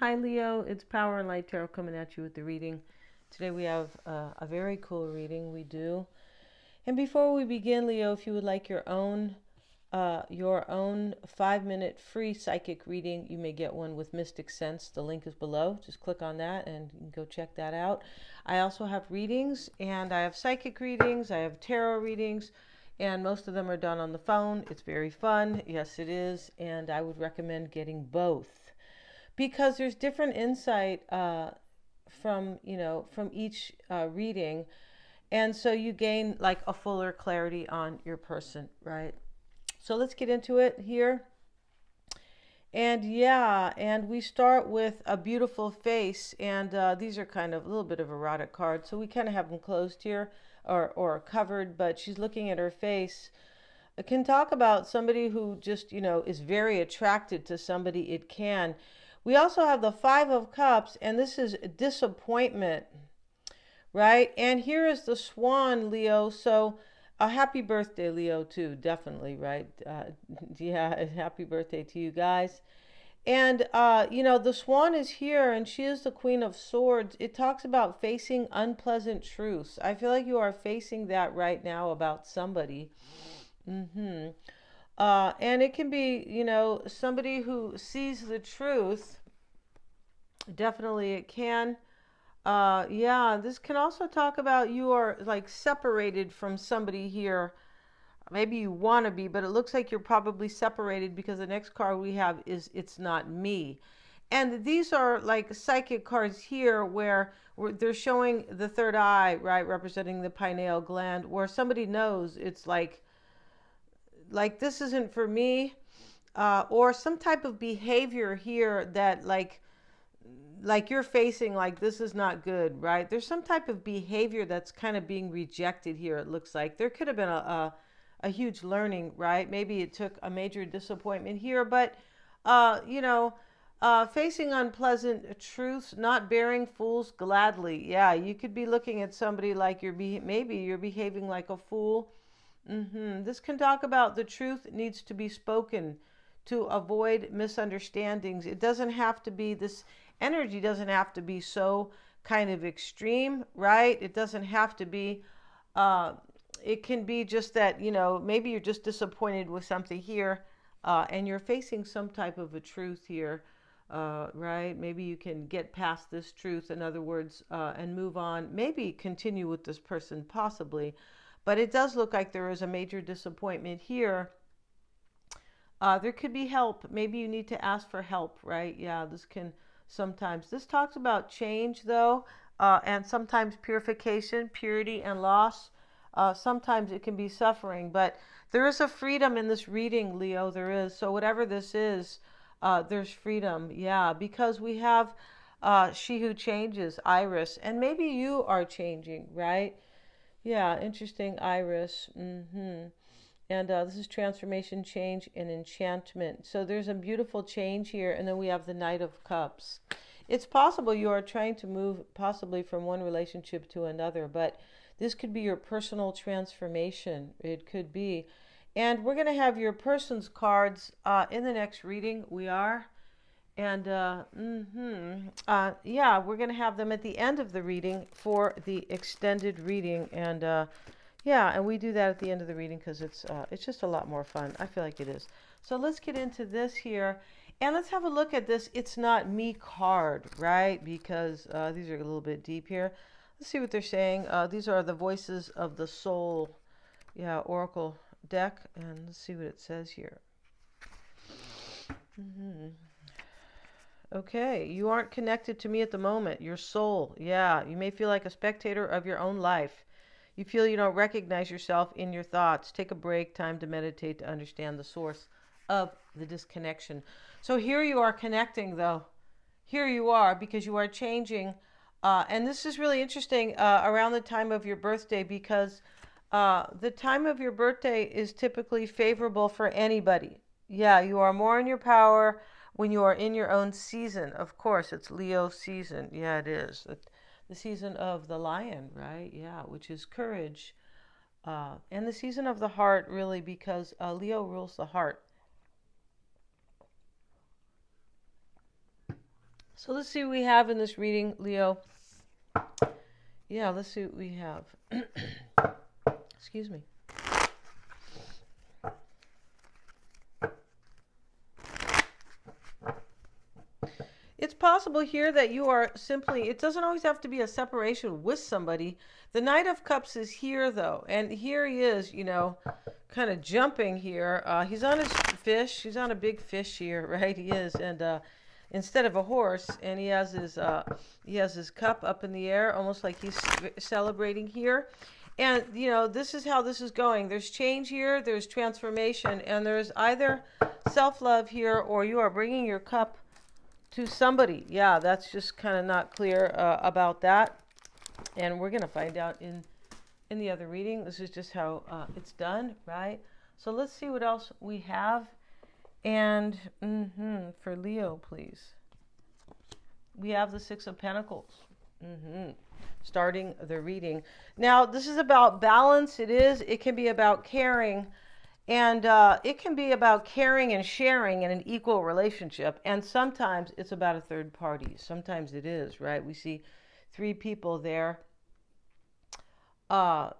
Hi Leo, it's Power and Light Tarot coming at you with the reading. Today we have a very cool reading we do. And before we begin, Leo, if you would like your own 5-minute free psychic reading, you may get one with Mystic Sense. The link is below. Just click on that and you can go check that out. I also have readings, and I have psychic readings, I have tarot readings, and most of them are done on the phone. It's very fun. Yes, it is. And I would recommend getting both because there's different insight from each reading, and so you gain like a fuller clarity on your person, right? So let's get into it here. And yeah, and we start with a beautiful face, and these are kind of a little bit of erotic cards, so we kind of have them closed here or covered, but she's looking at her face. It can talk about somebody who just, is very attracted to somebody. It can. We also have the Five of Cups, and this is disappointment, right? And here is the Swan, Leo. So a happy birthday, Leo, too. Definitely, right? Yeah, happy birthday to you guys. And, the Swan is here, and she is the Queen of Swords. It talks about facing unpleasant truths. I feel like you are facing that right now about somebody. Mm-hmm. And it can be, somebody who sees the truth. Definitely it can. Yeah, this can also talk about you are like separated from somebody here. Maybe you want to be, but it looks like you're probably separated because the next card we have is It's Not Me. And these are like psychic cards here where they're showing the third eye, right, representing the pineal gland, where somebody knows it's like this isn't for me, or some type of behavior here that like you're facing, like this is not good, right? There's some type of behavior that's kind of being rejected here. It looks like there could have been a huge learning, right? Maybe it took a major disappointment here, but uh, you know facing unpleasant truths, not bearing fools gladly. Yeah, you could be looking at somebody like maybe you're behaving like a fool. This can talk about the truth needs to be spoken to avoid misunderstandings. It doesn't have to be this energy, doesn't have to be so kind of extreme, right? It doesn't have to be, uh, it can be just that, maybe you're just disappointed with something here, and you're facing some type of a truth here, right? Maybe you can get past this truth, in other words, and move on, maybe continue with this person, possibly. But it does look like there is a major disappointment here. There could be help. Maybe you need to ask for help, right? Yeah, this can sometimes. This talks about change, though, and sometimes purification, purity, and loss. Sometimes it can be suffering, but there is a freedom in this reading, Leo. There is. So, whatever this is, there's freedom. Yeah, because we have She Who Changes, Iris, and maybe you are changing, right? Yeah, interesting, Iris. And this is transformation, change, and enchantment. So there's a beautiful change here. And then we have the Knight of Cups. It's possible you are trying to move possibly from one relationship to another, but this could be your personal transformation. It could be. And we're going to have your person's cards in the next reading. We are. And yeah, we're going to have them at the end of the reading for the extended reading. And yeah, and we do that at the end of the reading because it's just a lot more fun. I feel like it is. So let's get into this here. And let's have a look at this It's Not Me card, right? Because these are a little bit deep here. Let's see what they're saying. These are the Voices of the Soul, yeah, Oracle deck. And let's see what it says here. Okay, you aren't connected to me at the moment. Your soul, yeah. You may feel like a spectator of your own life. You feel you don't recognize yourself in your thoughts. Take a break, time to meditate to understand the source of the disconnection. So here you are connecting, though. Here you are because you are changing. And this is really interesting around the time of your birthday because the time of your birthday is typically favorable for anybody. Yeah, you are more in your power when you are in your own season. Of course, it's Leo season. Yeah, it is. The season of the lion, right? Yeah, which is courage. And the season of the heart, really, because Leo rules the heart. So let's see what we have in this reading, Leo. Yeah, let's see what we have. Excuse me. It's possible here that you are simply, it doesn't always have to be a separation with somebody. The Knight of Cups is here, though. And here he is, you know, kind of jumping here. He's on his fish. He's on a big fish here, right? He is. And instead of a horse, and he has his cup up in the air, almost like he's celebrating here. And, you know, this is how this is going. There's change here, there's transformation, and there's either self-love here, or you are bringing your cup to somebody. Yeah, that's just kind of not clear about that. And we're going to find out in the other reading. This is just how it's done, right? So let's see what else we have. And for Leo, please. We have the Six of Pentacles. Starting the reading. Now, this is about balance. It can be about caring. And it can be about caring and sharing in an equal relationship. And sometimes it's about a third party. Sometimes it is, right? We see three people there. Let's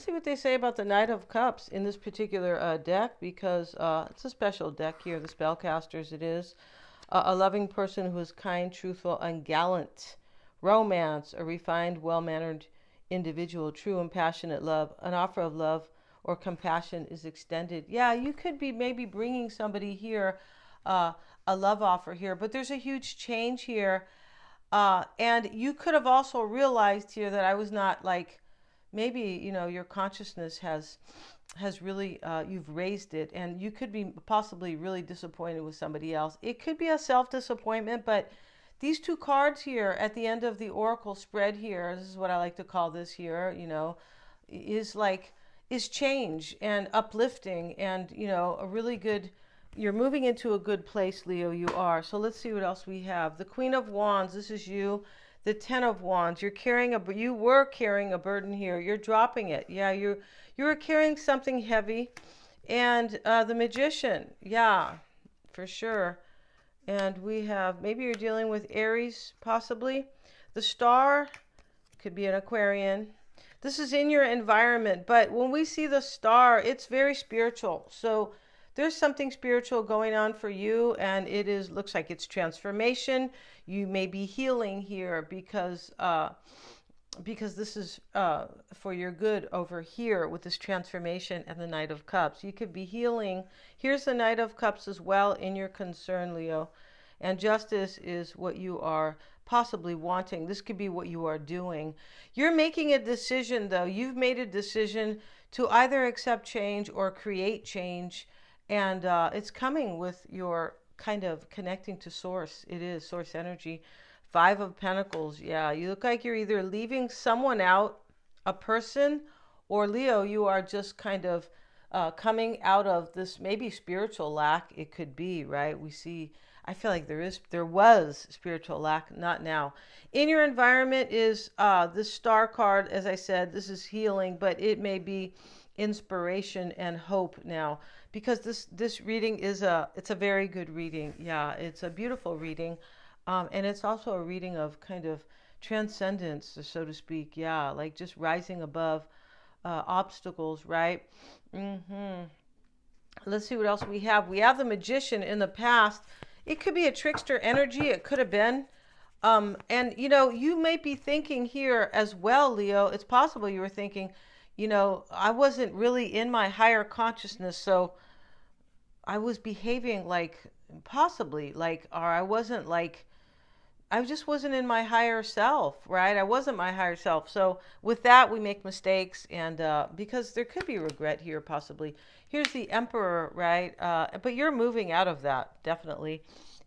see what they say about the Knight of Cups in this particular deck, because it's a special deck here, the Spellcasters it is. A loving person who is kind, truthful, and gallant. Romance, a refined, well-mannered individual. True and passionate love. An offer of love or compassion is extended. Yeah, you could be maybe bringing somebody here, a love offer here, but there's a huge change here. And you could have also realized here that I was not like, maybe, you know, your consciousness has really, you've raised it, and you could be possibly really disappointed with somebody else. It could be a self-disappointment, but these two cards here at the end of the Oracle spread here, this is what I like to call this here, you know, is change and uplifting, and, you know, a really good, you're moving into a good place, Leo, you are. So let's see what else we have. The Queen of Wands, this is you. The Ten of Wands, you were carrying a burden here. You're dropping it. Yeah, you were carrying something heavy. And the Magician, yeah, for sure. And we have, maybe you're dealing with Aries, possibly. The Star could be an Aquarian. This is in your environment, but when we see the Star, it's very spiritual. So there's something spiritual going on for you, and looks like it's transformation. You may be healing here because this is for your good over here with this transformation and the Knight of Cups. You could be healing. Here's the Knight of Cups as well in your concern, Leo. And justice is what you are possibly wanting. This could be what you are doing. You're making a decision, though. You've made a decision to either accept change or create change. And it's coming with your kind of connecting to source. It is source energy. Five of Pentacles. Yeah, you look like you're either leaving someone out, a person, or Leo, you are just kind of coming out of this maybe spiritual lack. It could be, right? We see, I feel like there was spiritual lack, not now. In your environment is this Star card. As I said, this is healing, but it may be inspiration and hope now, because this reading it's a very good reading. Yeah, it's a beautiful reading, and it's also a reading of kind of transcendence, so to speak. Yeah, like just rising above obstacles, right? Let's see what else we have. We have the Magician in the past. It could be a trickster energy. It could have been. And, you know, you may be thinking here as well, Leo. It's possible you were thinking, you know, I wasn't really in my higher consciousness, so I was behaving like, possibly, like, or I just wasn't in my higher self, right? I wasn't my higher self. So with that, we make mistakes, and because there could be regret here, possibly. Here's the Emperor, right? But you're moving out of that, definitely.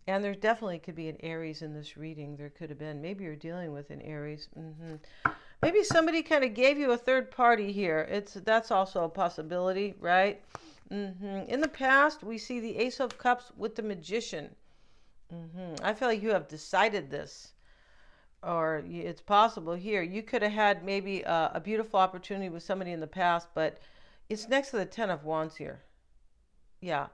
And there definitely could be an Aries in this reading. There could have been. Maybe you're dealing with an Aries. Maybe somebody kind of gave you a third party here. That's also a possibility, right? In the past, we see the Ace of Cups with the Magician. I feel like you have decided this, or it's possible here. You could have had maybe a beautiful opportunity with somebody in the past, but it's next to the Ten of Wands here. Yeah.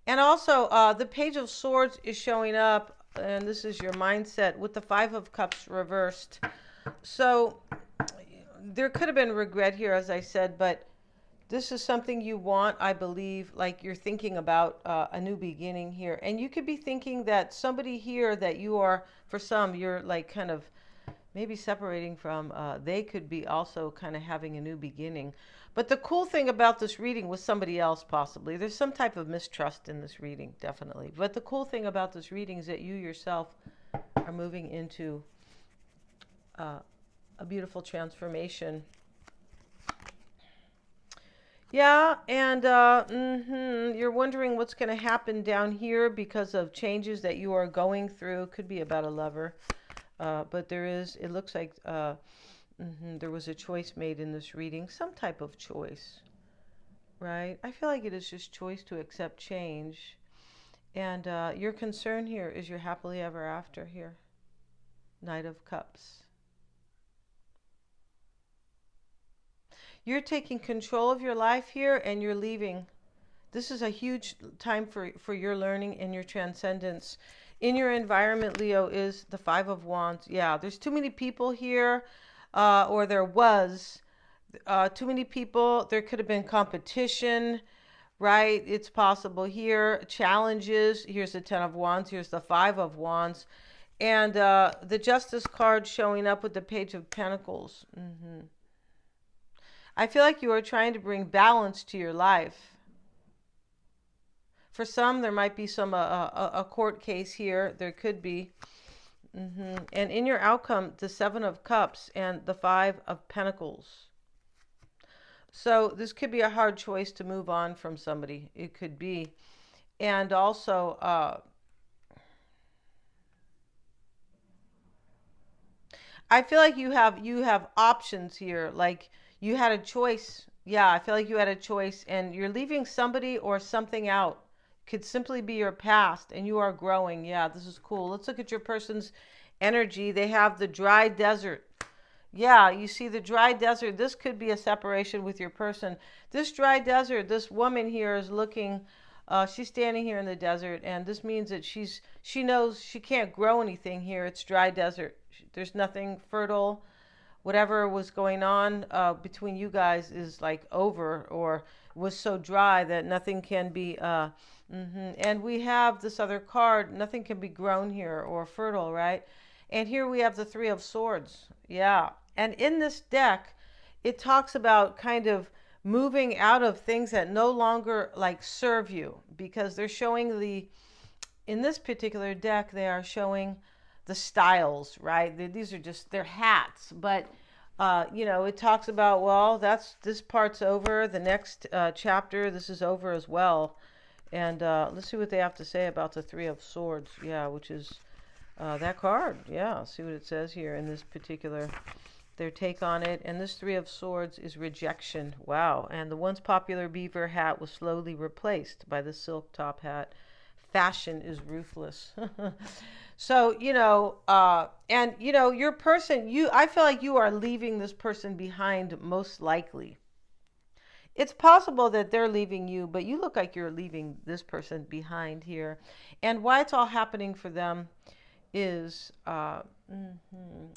And also, the Page of Swords is showing up. And this is your mindset with the Five of Cups reversed. So there could have been regret here, as I said, but this is something you want, I believe, like you're thinking about a new beginning here. And you could be thinking that somebody here that you are, for some, you're like kind of maybe separating from, they could be also kind of having a new beginning. But the cool thing about this reading was somebody else, possibly. There's some type of mistrust in this reading, definitely. But the cool thing about this reading is that you yourself are moving into a beautiful transformation. Yeah, and you're wondering what's going to happen down here because of changes that you are going through. Could be about a lover, but it looks like there was a choice made in this reading, some type of choice, right? I feel like it is just choice to accept change. And your concern here is your happily ever after here. Knight of Cups. You're taking control of your life here and you're leaving. This is a huge time for your learning and your transcendence. In your environment, Leo, is the Five of Wands. Yeah, there's too many people here, or there was too many people. There could have been competition, right? It's possible here. Challenges. Here's the Ten of Wands. Here's the Five of Wands. And the Justice card showing up with the Page of Pentacles. I feel like you are trying to bring balance to your life. For some, there might be some a court case here. There could be. And in your outcome, the Seven of Cups and the Five of Pentacles. So this could be a hard choice to move on from somebody. It could be. And also, I feel like you have options here. Like you had a choice. Yeah, I feel like you had a choice and you're leaving somebody or something out. Could simply be your past and you are growing. Yeah, this is cool. Let's look at your person's energy. They have the dry desert. Yeah, you see the dry desert. This could be a separation with your person. This dry desert, this woman here is looking, she's standing here in the desert, and this means that she knows she can't grow anything here. It's dry desert. There's nothing fertile. Whatever was going on between you guys is like over or was so dry that nothing can be and we have this other card, nothing can be grown here or fertile, right? And here we have the Three of Swords. Yeah. And in this deck, it talks about kind of moving out of things that no longer like serve you, because they're showing in this particular deck, they are showing the styles, right? These are just, they're hats, but it talks about, well, this part's over. The next chapter, this is over as well. And let's see what they have to say about the Three of Swords. Yeah, which is that card. Yeah, see what it says here in this particular, their take on it. And this Three of Swords is rejection. Wow. And the once popular beaver hat was slowly replaced by the silk top hat. Fashion is ruthless. So, your person, I feel like you are leaving this person behind most likely. It's possible that they're leaving you, but you look like you're leaving this person behind here. And why it's all happening for them is,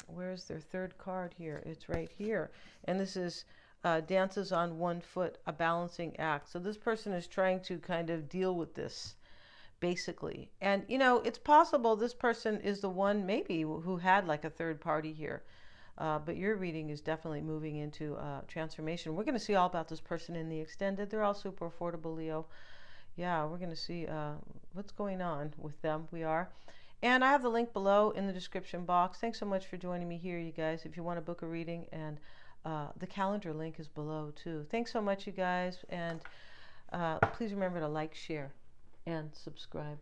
where's their third card here? It's right here. And this is dances on one foot, a balancing act. So this person is trying to kind of deal with this, basically. And, it's possible this person is the one maybe who had like a third party here. But your reading is definitely moving into transformation. We're going to see all about this person in the extended. They're all super affordable, Leo. Yeah, we're going to see what's going on with them. We are. And I have the link below in the description box. Thanks so much for joining me here, you guys. If you want to book a reading, and the calendar link is below too. Thanks so much, you guys. And please remember to like, share, and subscribe.